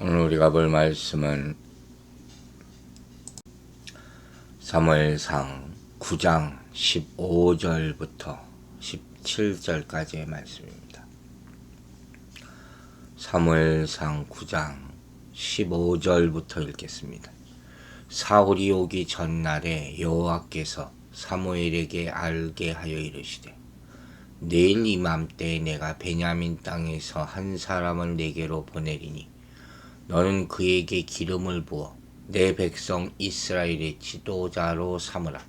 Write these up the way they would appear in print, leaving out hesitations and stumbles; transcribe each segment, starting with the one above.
오늘 우리가 볼 말씀은 사무엘상 9장 15절부터 17절까지의 말씀입니다. 사무엘상 9장 15절부터 읽겠습니다. 사울이 오기 전날에 여호와께서 사무엘에게 알게 하여 이르시되 내일 이맘때에 내가 베냐민 땅에서 한 사람을 내게로 보내리니 너는 그에게 기름을 부어 내 백성 이스라엘의 지도자로 삼으라.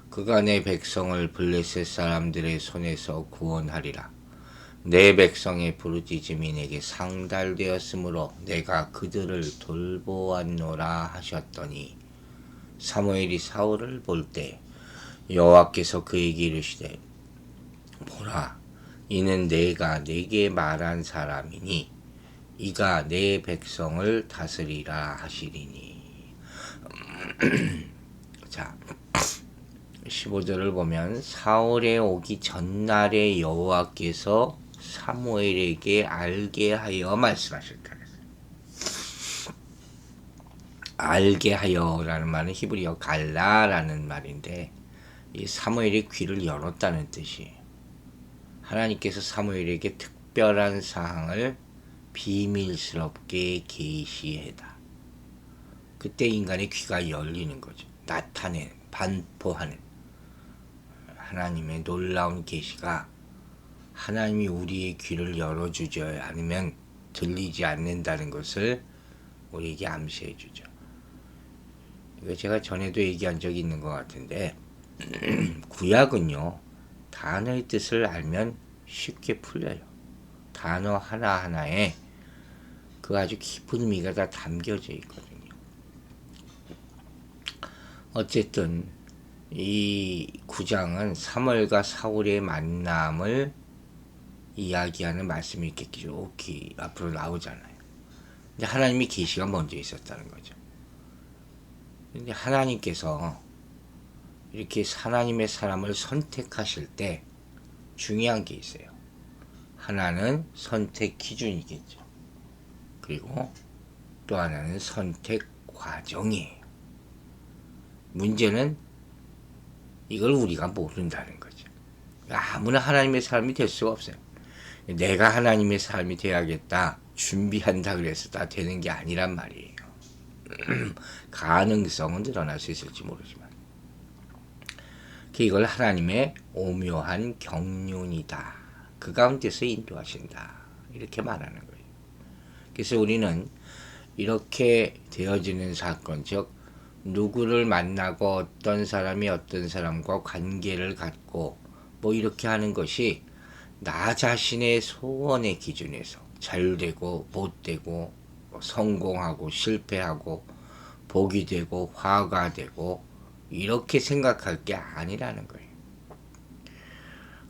그가 내 백성을 블레셋 사람들의 손에서 구원하리라. 내 백성의 부르짖음이 내게 상달되었으므로 내가 그들을 돌보았노라 하셨더니 사무엘이 사울을 볼 때 여호와께서 그에게 이르시되 보라, 이는 내가 네게 말한 사람이니 이가 내 백성을 다스리라 하시리니. 자, 15절을 보면 사울에 오기 전날에 여호와께서 사무엘에게 알게 하여 말씀하셨다. 알게 하여라는 말은 히브리어 갈라라는 말인데 이 사무엘의 귀를 열었다는 뜻이에요. 하나님께서 사무엘에게 특별한 사항을 비밀스럽게 계시해다. 그때 인간의 귀가 열리는 거죠. 나타내는, 반포하는 하나님의 놀라운 계시가 하나님이 우리의 귀를 열어주지 않으면 들리지 않는다는 것을 우리에게 암시해 주죠. 이거 제가 전에도 얘기한 적이 있는 것 같은데 구약은요, 단어의 뜻을 알면 쉽게 풀려요. 단어 하나하나에 그 아주 깊은 의미가 다 담겨져 있거든요. 어쨌든 이 9장은 사무엘과 사울의 만남을 이야기하는 말씀이 이렇게 쭉 앞으로 나오잖아요. 근데 하나님의 계시가 먼저 있었다는 거죠. 근데 하나님께서 이렇게 하나님의 사람을 선택하실 때 중요한 게 있어요. 하나는 선택 기준이겠죠. 그리고 또 하나는 선택 과정이에요. 문제는 이걸 우리가 모른다는 거죠. 아무나 하나님의 사람이 될 수가 없어요. 내가 하나님의 사람이 돼야겠다, 준비한다 그래서 다 되는 게 아니란 말이에요. 가능성은 늘어날 수 있을지 모르지만 이걸 하나님의 오묘한 경륜이다, 그 가운데서 인도하신다, 이렇게 말하는 거예요. 그래서 우리는 이렇게 되어지는 사건, 즉 누구를 만나고 어떤 사람이 어떤 사람과 관계를 갖고 뭐 이렇게 하는 것이 나 자신의 소원의 기준에서 잘 되고 못 되고 성공하고 실패하고 복이 되고 화가 되고 이렇게 생각할 게 아니라는 거예요.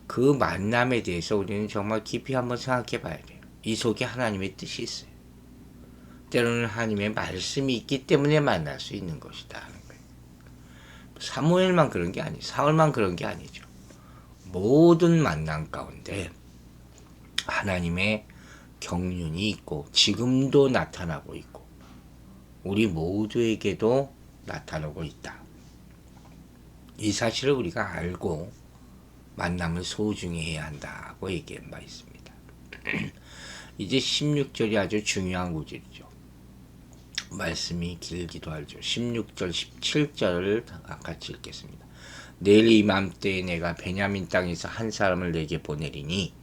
그 만남에 대해서 우리는 정말 깊이 한번 생각해 봐야 돼요. 이 속에 하나님의 뜻이 있어요. 때로는 하나님의 말씀이 있기 때문에 만날 수 있는 것이다 하는 거예요. 사무엘만 그런 게 아니에요. 사울만 그런 게 아니죠. 모든 만남 가운데 하나님의 경륜이 있고 지금도 나타나고 있고 우리 모두에게도 나타나고 있다. 이 사실을 우리가 알고 만남을 소중히 해야 한다고 얘기한 바 있습니다. 이제 16절이 아주 중요한 구절이죠. 말씀이 길기도 하죠. 16절, 17절을 같이 읽겠습니다. 내일 이맘때에 내가 베냐민 땅에서 한 사람을 내게 보내리니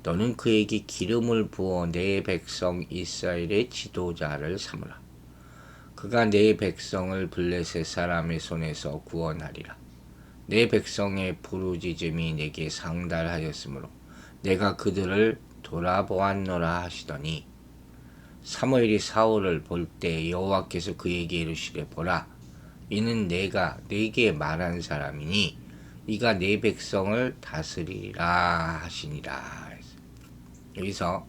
너는 그에게 기름을 부어 내 백성 이스라엘의 지도자를 삼으라. 그가 내 백성을 블레셋 사람의 손에서 구원하리라. 내 백성의 부르짖음이 내게 상달하였으므로 내가 그들을 돌아보았노라 하시더니 사무엘이 사울을 볼 때 여호와께서 그에게 이르시되 보라, 이는 내가 네게 말한 사람이니 이가 내 백성을 다스리라 하시니라. 여기서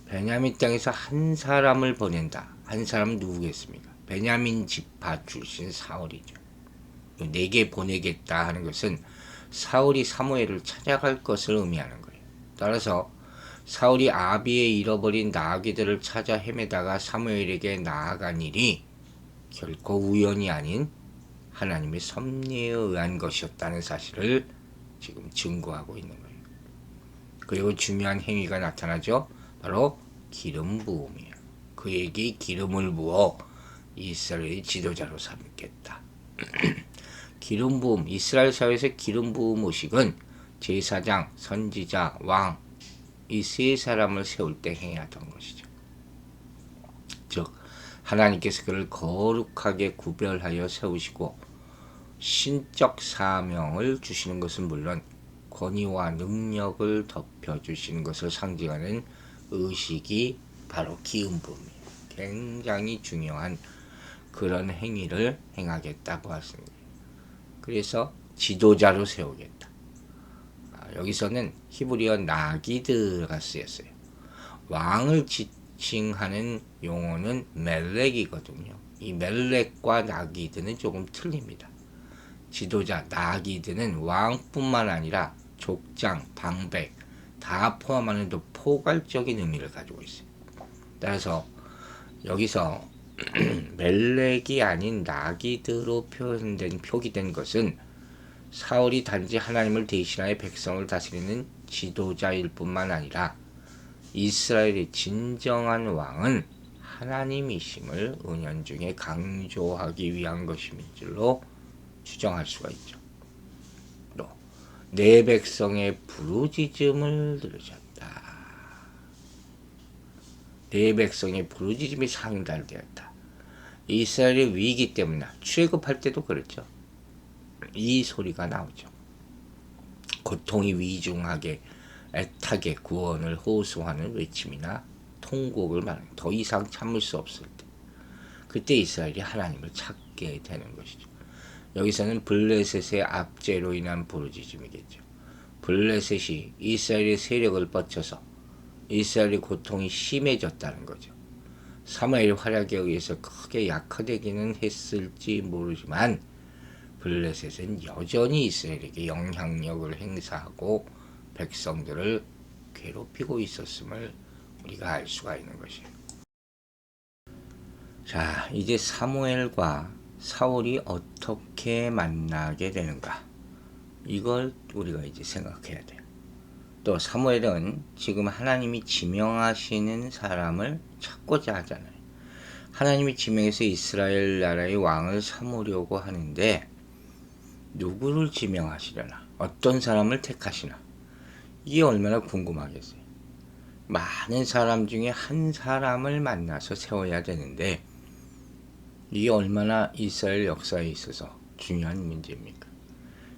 베냐민 땅에서 한 사람을 보낸다. 한 사람은 누구겠습니까? 베냐민 지파 출신 사울이죠. 내게 보내겠다 하는 것은 사울이 사무엘을 찾아갈 것을 의미하는 거예요. 따라서 사울이 아비의 잃어버린 나귀들을 찾아 헤매다가 사무엘에게 나아간 일이 결코 우연이 아닌 하나님의 섭리에 의한 것이었다는 사실을 지금 증거하고 있는 거예요. 그리고 중요한 행위가 나타나죠. 바로 기름 부음이에요. 그에게 기름을 부어 이스라엘의 지도자로 삼겠다. 기름 부음, 이스라엘 사회에서 기름 부음 의식은 제사장, 선지자, 왕, 이 세 사람을 세울 때 행하던 것이죠. 즉 하나님께서 그를 거룩하게 구별하여 세우시고 신적 사명을 주시는 것은 물론 권위와 능력을 덮여주시는 것을 상징하는 의식이 바로 기름 부음이에요. 굉장히 중요한 그런 행위를 행하겠다고 하십니다. 그래서 지도자로 세우겠다. 여기서는 히브리어 나기드가 쓰였어요. 왕을 지칭하는 용어는 멜렉이거든요. 이 멜렉과 나기드는 조금 틀립니다. 지도자 나기드는 왕뿐만 아니라 족장, 방백 다 포함하는 또 포괄적인 의미를 가지고 있어요. 따라서 여기서 멜렉이 아닌 나기드로 표기된 것은 사울이 단지 하나님을 대신하여 백성을 다스리는 지도자일 뿐만 아니라 이스라엘의 진정한 왕은 하나님이심을 은연중에 강조하기 위한 것인 줄로 추정할 수가 있죠. 또 내 백성의 부르짖음을 들으셨다. 내 백성의 부르짖음이 상달되었다. 이스라엘의 위기 때문에 출애굽할 때도 그렇죠. 이 소리가 나오죠. 고통이 위중하게 애타게 구원을 호소하는 외침이나 통곡을 말하는 더 이상 참을 수 없을 때 그때 이스라엘이 하나님을 찾게 되는 것이죠. 여기서는 블레셋의 압제로 인한 부르짖음이겠죠. 블레셋이 이스라엘의 세력을 뻗쳐서 이스라엘의 고통이 심해졌다는 거죠. 사무엘의 활약에 의해서 크게 약화되기는 했을지 모르지만 블레셋은 여전히 이스라엘에게 영향력을 행사하고 백성들을 괴롭히고 있었음을 우리가 알 수가 있는 것이에요. 자, 이제 사무엘과 사울이 어떻게 만나게 되는가? 이걸 우리가 이제 생각해야 돼요. 또 사무엘은 지금 하나님이 지명하시는 사람을 찾고자 하잖아요. 하나님이 지명해서 이스라엘 나라의 왕을 삼으려고 하는데 누구를 지명하시려나? 어떤 사람을 택하시나? 이게 얼마나 궁금하겠어요. 많은 사람 중에 한 사람을 만나서 세워야 되는데 이게 얼마나 이스라엘 역사에 있어서 중요한 문제입니까?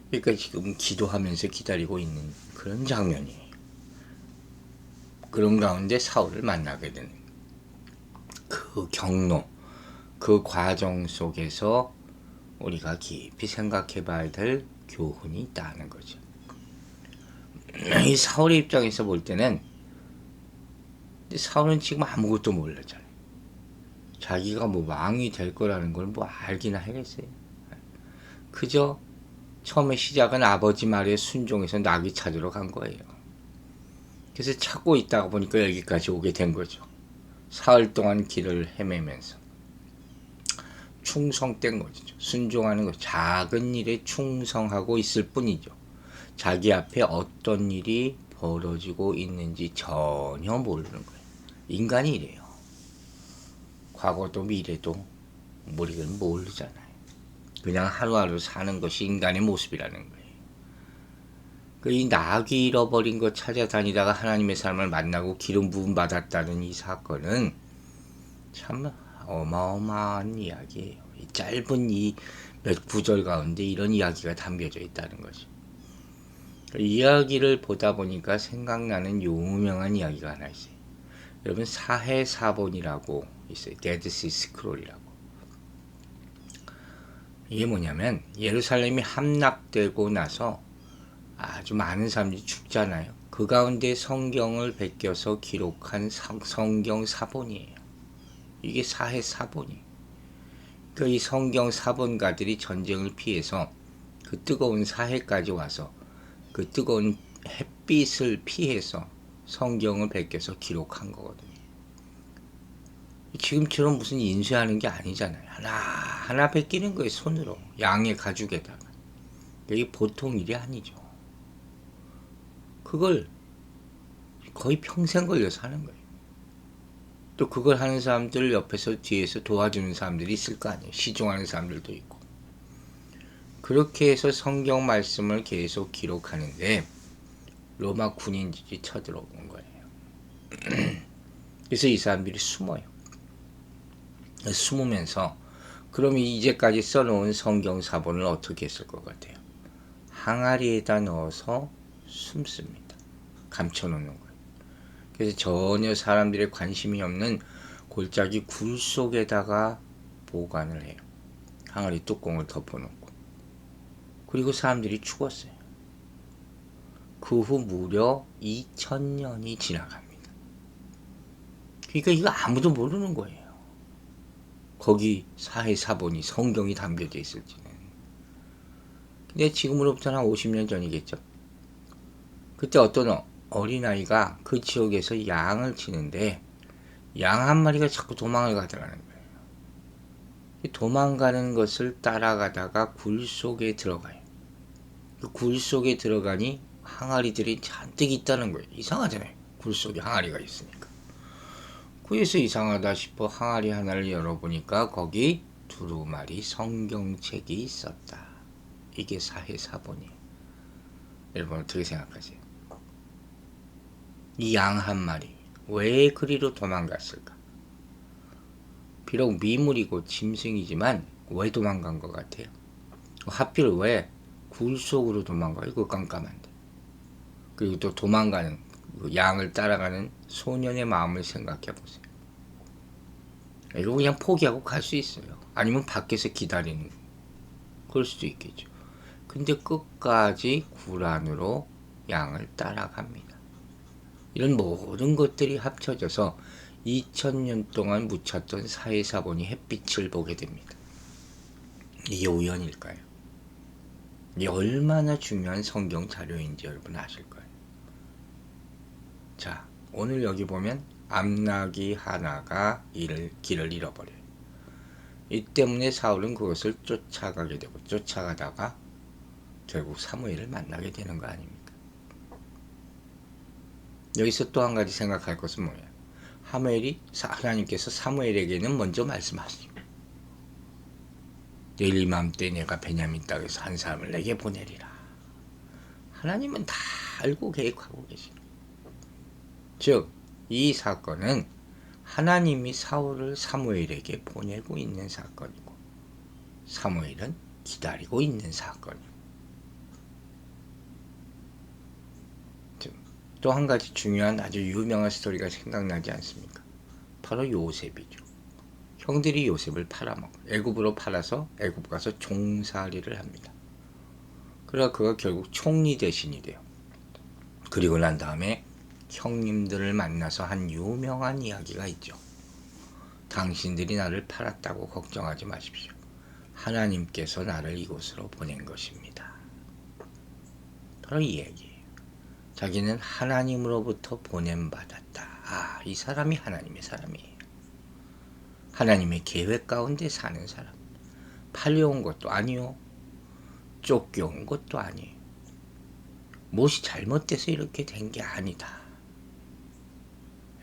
그러니까 지금 기도하면서 기다리고 있는 그런 장면이에요. 그런 가운데 사울을 만나게 되는 그 경로, 그 과정 속에서 우리가 깊이 생각해 봐야 될 교훈이 있다는 거죠. 이 사울의 입장에서 볼 때는 사울은 지금 아무것도 몰랐잖아요. 자기가 뭐 왕이 될 거라는 걸 뭐 알기나 하겠어요. 그저 처음에 시작은 아버지 말에 순종해서 나귀 찾으러 간 거예요. 그래서 찾고 있다가 보니까 여기까지 오게 된 거죠. 사흘 동안 길을 헤매면서 충성된 거죠. 순종하는 거, 작은 일에 충성하고 있을 뿐이죠. 자기 앞에 어떤 일이 벌어지고 있는지 전혀 모르는 거예요. 인간이 이래요. 과거도 미래도 우리는 모르잖아요. 그냥 하루하루 사는 것이 인간의 모습이라는 거예요. 이 나귀 잃어버린 거 찾아다니다가 하나님의 사람을 만나고 기름 부음 받았다는 이 사건은 참 어마어마한 이야기예요. 이 짧은 이 몇 구절 가운데 이런 이야기가 담겨져 있다는 거죠. 이야기를 보다 보니까 생각나는 유명한 이야기가 하나 있어요. 여러분 사해사본이라고 있어요. 데드시 스크롤이라고. 이게 뭐냐면 예루살렘이 함락되고 나서 아주 많은 사람들이 죽잖아요. 그 가운데 성경을 베껴서 기록한 성경 사본이에요. 이게 사해사본이에요. 이 성경 사본가들이 전쟁을 피해서 그 뜨거운 사해까지 와서 그 뜨거운 햇빛을 피해서 성경을 베껴서 기록한 거거든요. 지금처럼 무슨 인쇄하는 게 아니잖아요. 하나 베끼는 거예요. 손으로. 양의 가죽에다가. 이게 보통 일이 아니죠. 그걸 거의 평생 걸려서 하는 거예요. 또 그걸 하는 사람들 옆에서 뒤에서 도와주는 사람들이 있을 거 아니에요. 시종하는 사람들도 있고. 그렇게 해서 성경 말씀을 계속 기록하는데 로마 군인들이 쳐들어온 거예요. 그래서 이 사람들이 숨어요. 숨으면서 그럼 이제까지 써놓은 성경 사본을 어떻게 했을 것 같아요? 항아리에다 넣어서 숨습니다. 감춰놓는 거예요. 그래서 전혀 사람들의 관심이 없는 골짜기 굴 속에다가 보관을 해요. 항아리 뚜껑을 덮어놓고. 그리고 사람들이 죽었어요. 그 후 무려 2000년이 지나갑니다. 그러니까 이거 아무도 모르는 거예요. 거기 사해사본이 성경이 담겨져 있을지는. 근데 지금으로부터 한 50년 전이겠죠. 그때 어떤 어린아이가 그 지역에서 양을 치는데 양 한 마리가 자꾸 도망을 가더라는 거예요. 도망가는 것을 따라가다가 굴 속에 들어가요. 그 굴 속에 들어가니 항아리들이 잔뜩 있다는 거예요. 이상하잖아요. 굴 속에 항아리가 있으니까. 그래서 이상하다 싶어 항아리 하나를 열어보니까 거기 두루마리 성경책이 있었다. 이게 사해사본이에요. 여러분 어떻게 생각하세요? 이 양 한 마리 왜 그리로 도망갔을까? 비록 미물이고 짐승이지만 왜 도망간 것 같아요? 하필 왜 굴 속으로 도망가요? 그 깜깜한데. 그리고 또 도망가는 양을 따라가는 소년의 마음을 생각해 보세요. 이거 그냥 포기하고 갈 수 있어요. 아니면 밖에서 기다리는, 그럴 수도 있겠죠. 근데 끝까지 굴 안으로 양을 따라갑니다. 이런 모든 것들이 합쳐져서 2000년 동안 묻혔던 사해사본이 햇빛을 보게 됩니다. 이게 우연일까요? 이게 얼마나 중요한 성경 자료인지 여러분 아실 거예요. 자, 오늘 여기 보면 암나기 하나가 길을 잃어버려요. 이 때문에 사울은 그것을 쫓아가게 되고 쫓아가다가 결국 사무엘을 만나게 되는 거 아닙니까? 여기서 또 한 가지 생각할 것은 뭐예요? 하나님께서 사무엘에게는 먼저 말씀하시죠. 내일 이맘때 내가 베냐민 땅에서 한 사람을 내게 보내리라. 하나님은 다 알고 계획하고 계십니다. 즉, 이 사건은 하나님이 사울을 사무엘에게 보내고 있는 사건이고 사무엘은 기다리고 있는 사건이고, 또 한 가지 중요한 아주 유명한 스토리가 생각나지 않습니까? 바로 요셉이죠. 형들이 요셉을 팔아먹어요. 애굽으로 팔아서 애굽 가서 종살이를 합니다. 그러다 그가 결국 총리 대신이 돼요. 그리고 난 다음에 형님들을 만나서 한 유명한 이야기가 있죠. 당신들이 나를 팔았다고 걱정하지 마십시오. 하나님께서 나를 이곳으로 보낸 것입니다. 바로 이 얘기예요. 자기는 하나님으로부터 보냄받았다. 이 사람이 하나님의 사람이에요. 하나님의 계획 가운데 사는 사람. 팔려온 것도 아니요. 쫓겨온 것도 아니에요. 무엇이 잘못돼서 이렇게 된 게 아니다.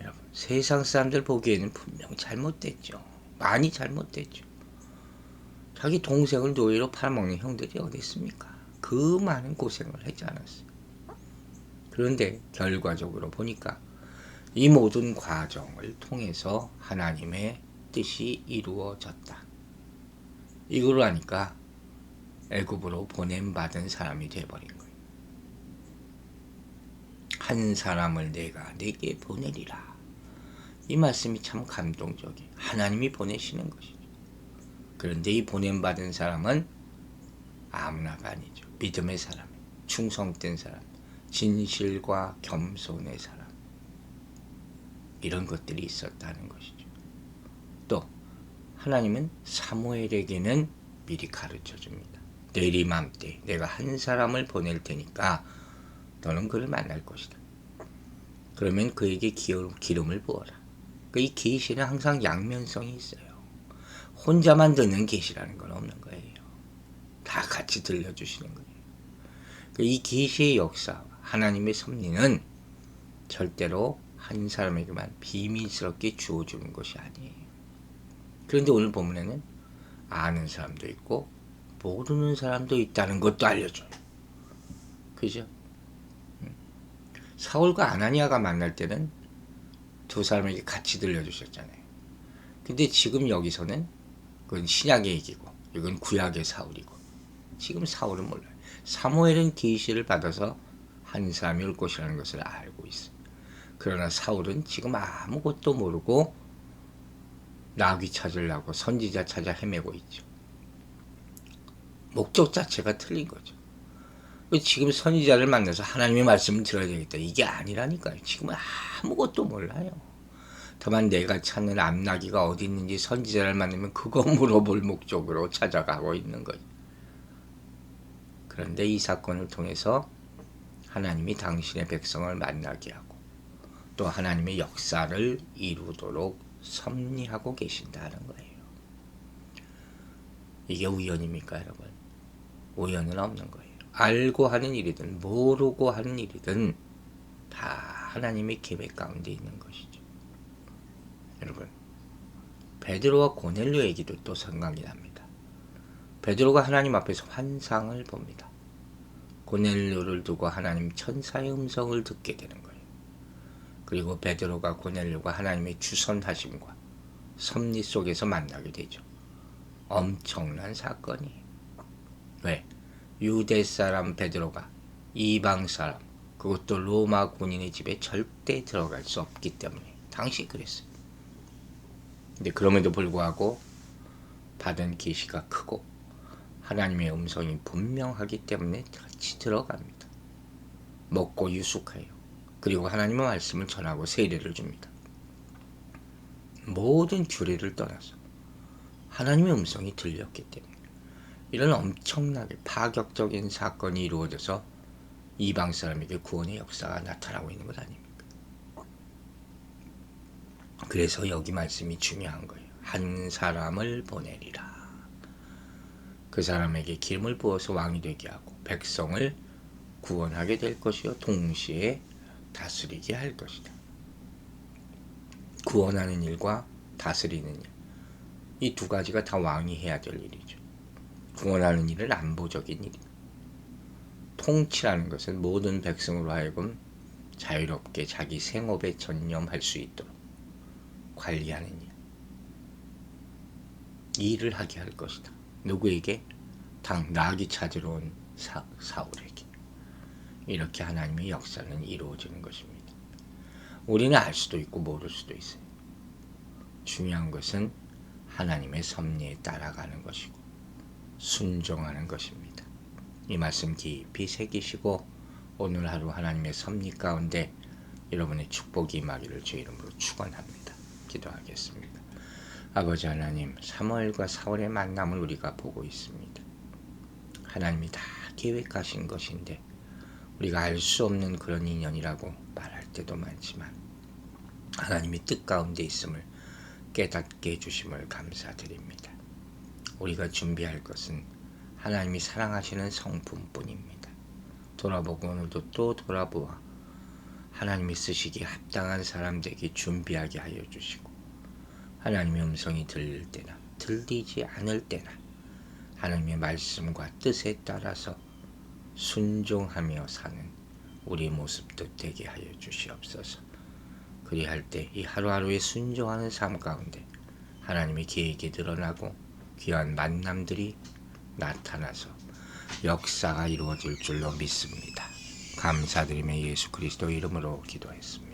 여러분, 세상 사람들 보기에는 분명 잘못됐죠. 많이 잘못됐죠. 자기 동생을 노예로 팔아먹는 형들이 어디 있습니까? 그 많은 고생을 하지 않았어요. 그런데 결과적으로 보니까 이 모든 과정을 통해서 하나님의 뜻이 이루어졌다. 이걸 하니까 애굽으로 보냄받은 사람이 되어버린 거예요. 한 사람을 내가 네게 보내리라. 이 말씀이 참 감동적이에요. 하나님이 보내시는 것이죠. 그런데 이 보냄받은 사람은 아무나가 아니죠. 믿음의 사람, 충성된 사람, 진실과 겸손의 사람, 이런 것들이 있었다는 것이죠. 또 하나님은 사무엘에게는 미리 가르쳐 줍니다. 내일 이맘때 내가 한 사람을 보낼 테니까 너는 그를 만날 것이다. 그러면 그에게 기름을 부어라. 이 계시는 항상 양면성이 있어요. 혼자만 듣는 계시라는 건 없는 거예요. 다 같이 들려주시는 거예요. 이 계시의 역사, 하나님의 섭리는 절대로 한 사람에게만 비밀스럽게 주어주는 것이 아니에요. 그런데 오늘 본문에는 아는 사람도 있고 모르는 사람도 있다는 것도 알려줘요. 그죠? 사울과 아나니아가 만날 때는 두 사람에게 같이 들려주셨잖아요. 근데 지금 여기서는 그건 신약의 얘기고 이건 구약의 사울이고 지금 사울은 몰라요. 사무엘은 계시를 받아서 한 사람이 올 것이라는 것을 알고 있어요. 그러나 사울은 지금 아무것도 모르고 나귀 찾으려고 선지자 찾아 헤매고 있죠. 목적 자체가 틀린 거죠. 지금 선지자를 만나서 하나님의 말씀을 들어야 되겠다. 이게 아니라니까요. 지금은 아무것도 몰라요. 다만 내가 찾는 암나귀가 어디 있는지 선지자를 만나면 그거 물어볼 목적으로 찾아가고 있는 거예요. 그런데 이 사건을 통해서 하나님이 당신의 백성을 만나게 하고 또 하나님의 역사를 이루도록 섭리하고 계신다는 거예요. 이게 우연입니까, 여러분? 우연은 없는 거예요. 알고 하는 일이든 모르고 하는 일이든 다 하나님의 계획 가운데 있는 것이죠. 여러분, 베드로와 고넬료 얘기도 또 생각이 납니다. 베드로가 하나님 앞에서 환상을 봅니다. 고넬료를 두고 하나님 천사의 음성을 듣게 되는 거예요. 그리고 베드로가 고넬료가 하나님의 주선하심과 섭리 속에서 만나게 되죠. 엄청난 사건이에요. 왜? 유대 사람 베드로가 이방 사람, 그것도 로마 군인의 집에 절대 들어갈 수 없기 때문에 당시 그랬어요. 근데 그럼에도 불구하고 받은 계시가 크고 하나님의 음성이 분명하기 때문에 같이 들어갑니다. 먹고 유숙해요. 그리고 하나님의 말씀을 전하고 세례를 줍니다. 모든 규례를 떠나서 하나님의 음성이 들렸기 때문에 이런 엄청나게 파격적인 사건이 이루어져서 이방 사람에게 구원의 역사가 나타나고 있는 것 아닙니까? 그래서 여기 말씀이 중요한 거예요. 한 사람을 보내리라. 그 사람에게 기름을 부어서 왕이 되게 하고 백성을 구원하게 될 것이요 동시에 다스리게 할 것이다. 구원하는 일과 다스리는 일, 이 두 가지가 다 왕이 해야 될 일이죠. 구원하는 일은 안보적인 일입니다. 통치라는 것은 모든 백성으로 하여금 자유롭게 자기 생업에 전념할 수 있도록 관리하는 일, 이 일을 하게 할 것이다. 누구에게? 당 나귀 찾으러 온 사울에게. 이렇게 하나님의 역사는 이루어지는 것입니다. 우리는 알 수도 있고 모를 수도 있어요. 중요한 것은 하나님의 섭리에 따라가는 것이고 순종하는 것입니다. 이 말씀 깊이 새기시고 오늘 하루 하나님의 섭리 가운데 여러분의 축복이 임하기를 주의 이름으로 축원합니다. 기도하겠습니다. 아버지 하나님, 사무엘과 사울의 만남을 우리가 보고 있습니다. 하나님이 다 계획하신 것인데 우리가 알 수 없는 그런 인연이라고 말할 때도 많지만 하나님이 뜻 가운데 있음을 깨닫게 해주심을 감사드립니다. 우리가 준비할 것은 하나님이 사랑하시는 성품뿐입니다. 돌아보고 오늘도 또 돌아보아 하나님이 쓰시기에 합당한 사람들에게 준비하게 하여 주시고 하나님의 음성이 들릴 때나 들리지 않을 때나 하나님의 말씀과 뜻에 따라서 순종하며 사는 우리 모습도 되게 하여 주시옵소서. 그리할 때 이 하루하루의 순종하는 삶 가운데 하나님의 계획이 드러나고 귀한 만남들이 나타나서 역사가 이루어질 줄로 믿습니다. 감사드리며 예수 그리스도 이름으로 기도했습니다.